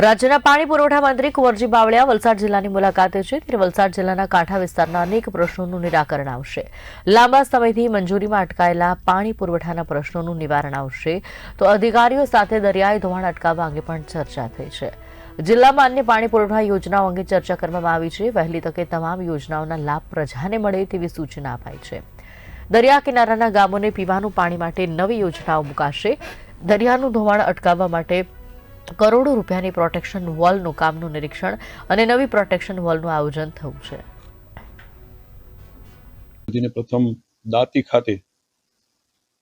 રાજ્યના પાણી પુરવઠા મંત્રી કુંવરજી બાવળિયા વલસાડ જિલ્લાની મુલાકાતે છે ત્યારે વલસાડ જિલ્લાના કાંઠા વિસ્તારના અનેક પ્રશ્નોનું નિરાકરણ આવશે। લાંબા સમયથી મંજૂરીમાં અટકાયેલા પાણી પુરવઠાના પ્રશ્નોનું નિવારણ આવશે તો અધિકારીઓ સાથે દરિયાઈ ધોવાણ અટકાવવા અંગે પણ ચર્ચા થઈ છે। જિલ્લામાં અન્ય પાણી પુરવઠા યોજનાઓ અંગે ચર્ચા કરવામાં આવી છે। વહેલી તકે તમામ યોજનાઓના લાભ પ્રજાને મળે તેવી સૂચના અપાઈ છે। દરિયા કિનારાના ગામોને પીવાનું પાણી માટે નવી યોજનાઓ મુકાશે। દરિયાનું ધોવાણ અટકાવવા માટે કરોડો રૂપિયાની પ્રોટેક્શન વોલનું કામનું નિરીક્ષણ અને નવી પ્રોટેક્શન વોલનું આયોજન થયું છે। પ્રથમ દાંતી ખાતે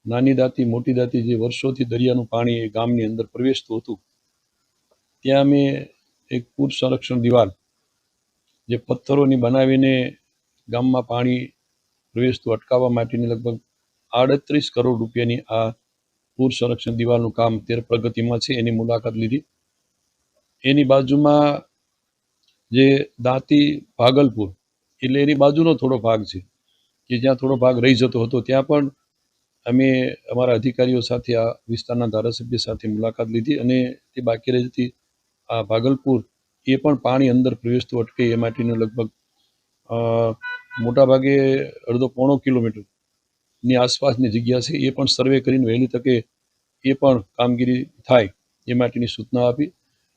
નાની દાંતી મોટી દાંતી જે વર્ષોથી દરિયાનું પાણી એ ગામની અંદર પ્રવેશતું હતું, ત્યાં અમે એક પૂર સંરક્ષણ દિવાલ જે પથ્થરોની બનાવીને ગામમાં પાણી પ્રવેશતું અટકાવવા માટેની લગભગ 38 કરોડ રૂપિયાની આ પૂર સંરક્ષણ દિવાલનું કામ અત્યારે પ્રગતિમાં છે, એની મુલાકાત લીધી। એની બાજુમાં જે દાંતી ભાગલપુર એટલે એની બાજુનો થોડો ભાગ છે કે જ્યાં થોડો ભાગ રહી જતો હતો, ત્યાં પણ અમે અમારા અધિકારીઓ સાથે આ વિસ્તારના ધારાસભ્ય સાથે મુલાકાત લીધી અને તે બાકી રહેતી આ ભાગલપુર એ પણ પાણી અંદર પ્રવેશતું અટકે એ માટેનું લગભગ મોટાભાગે અડધો પોણો કિલોમીટરની આસપાસની જગ્યા છે, એ પણ સર્વે કરીને વહેલી તકે એ પણ કામગીરી થાય એ માટેની સૂચના આપી।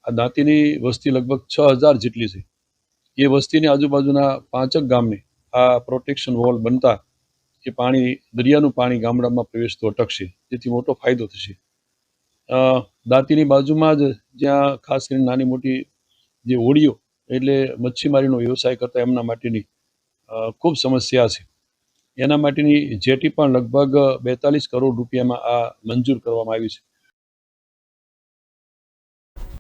આ દાંતીની વસ્તી લગભગ 6000 જેટલી છે। એ વસ્તીની આજુબાજુના 5 ગામને આ પ્રોટેક્શન વોલ બનતા એ પાણી દરિયાનું પાણી ગામડામાં પ્રવેશતું અટકશે, જેથી મોટો ફાયદો થશે। દાંતીની બાજુમાં જ જ્યાં ખાસ કરીને નાની મોટી જે હોડીઓ એટલે મચ્છીમારીનો વ્યવસાય કરતા એમના માટેની ખૂબ સમસ્યા છે, એના માટેની જેટી પણ લગભગ 42 કરોડ રૂપિયામાં આ મંજૂર કરવામાં આવી છે।